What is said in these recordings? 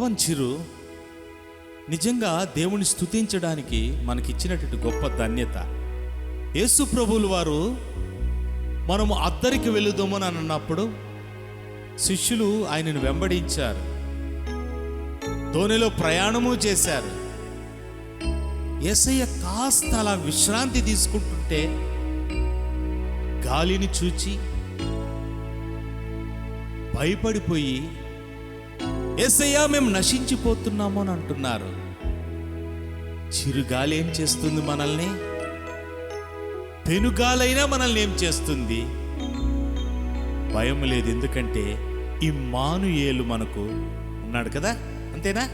యోవాన్ చిరు నిజంగా దేవుని స్తుతించడానికి మనకిచ్చినటువంటి గొప్ప ధన్యత. యేసు ప్రభువులు వారు మనము అద్దరికి వెళుదామని అన్నప్పుడు శిష్యులు ఆయనను వెంబడించారు, దోణిలో ప్రయాణము చేశారు. యేసయ్య కాస్త అలా విశ్రాంతి తీసుకుంటుంటే గాలిని చూచి భయపడిపోయి, యేసయ్య మేము నశించిపోతున్నాము అని అంటున్నారు. చిరుగాలి ఏం చేస్తుంది మనల్ని? పెనుగాలైనా మనల్ని ఏం చేస్తుంది? భయం లేదు, ఎందుకంటే ఇమ్మానుయేలు మనకు ఉన్నాడు కదా, అంతేనా?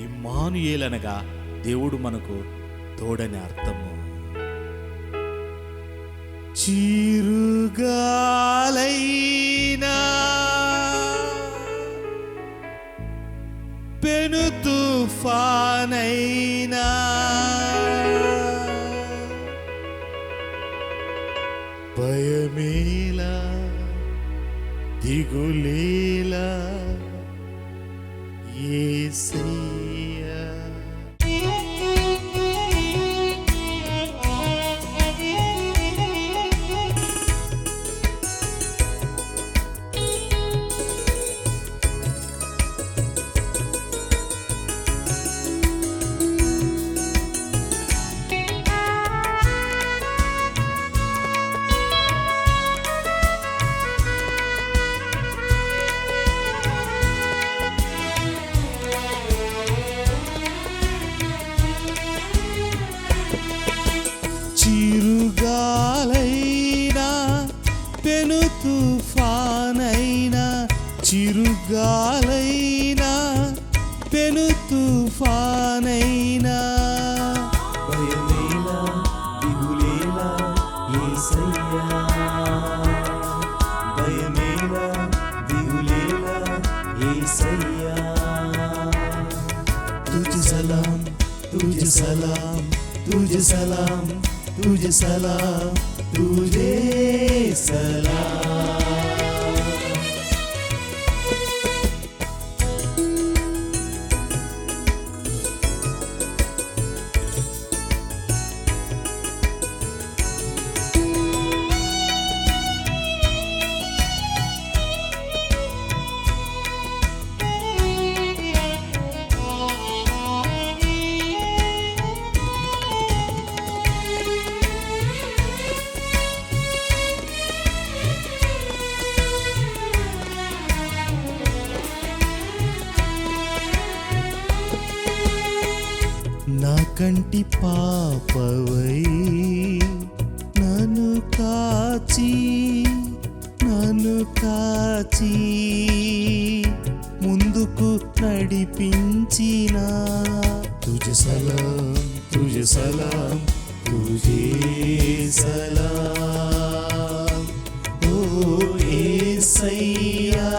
ఇమ్మానుయేలు అనగా దేవుడు మనకు తోడని అర్థము. చిరుగాలైనా పెను తుఫానైనా భయమేలా దిగులేలా యేసయ్యా. చిరుగాలైనా పెను తుఫానైనా, చిరుగాలైనా పెను తుఫానైనా భయమేలా దిగులేలా యేసయ్యా, భయమేలా దిగులేలా యేసయ్యా. तुझे सलाम तुझे सलाम तुझे सलाम तुझे सलाम तुझे सलाम. నా కంటి పాపవై నన్ను కాచి ముందుకు నడిపించిన తుజే సలాం తుజే సలాం తుజే సలాం ఓ యేసయ్యా.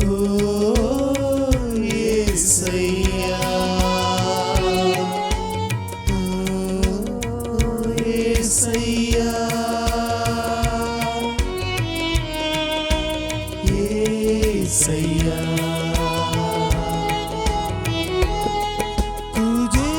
ఓ యేసయ్యా, ఓ యేసయ్యా, యేసయ్యా. तुझे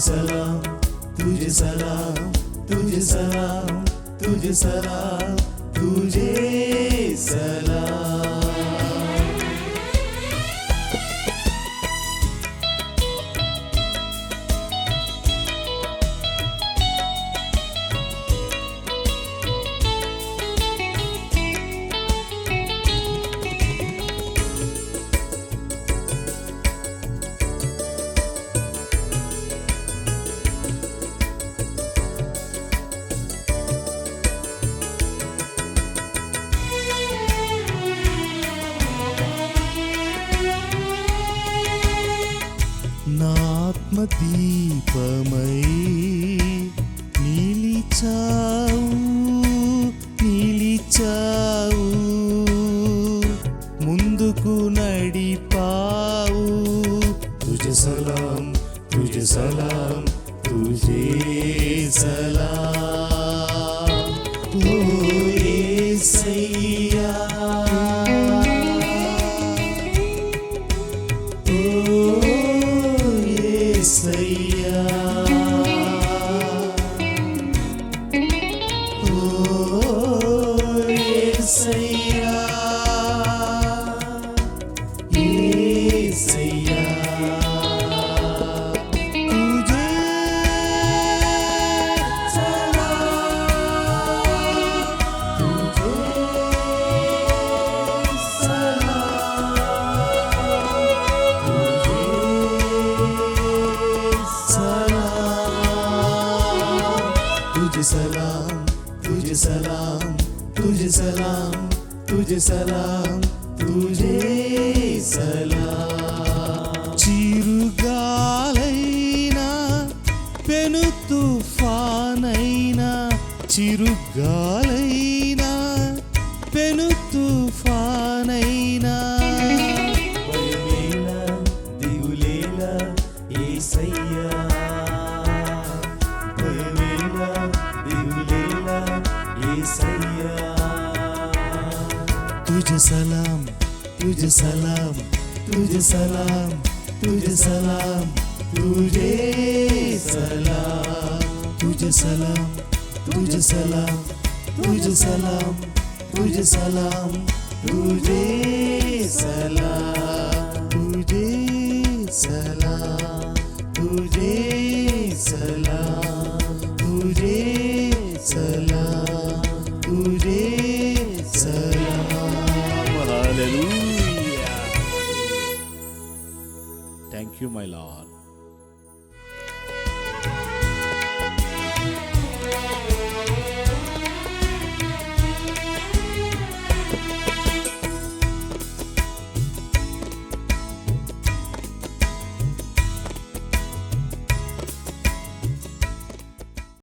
सलाम तुझे सलाम तुझे सलाम तुझे सलाम तुझे सलाम तुझे सलाम. ఆత్మదీపమై నిలిచావు పిలిచావు, ముందుకు నడిపావు. తుజే సలాం, తుజే సలాం, తుజే సలాం. ఓ యేసయ్యా, ఓ యేసయ్యా, ఓ యేసయ్యా, యేసయ్యా. तुझे सलाम, तुझे सलाम, तुझे सलाम, तुझे सलाम, तुझे सलाम. చిరుగాలైనా పెను తుఫానైనా, చిరుగాలైనా పెను తుఫానైనా, భయమేలా దిగులేలా యేసయ్యా, భయమేలా దిగులేలా యేసయ్యా. तुझे सलाम, तुझे सलाम, तुझे सलाम, तुझे सलाम, तुझे सलाम. तुझे सलाम, तुझे सलाम, तुझे सलाम, तुझे सलाम, तुझे सलाम, तुझे सलाम, तुझे सलाम, तुझे सलाम, तुझे सलाम. Hallelujah. Thank you, my Lord.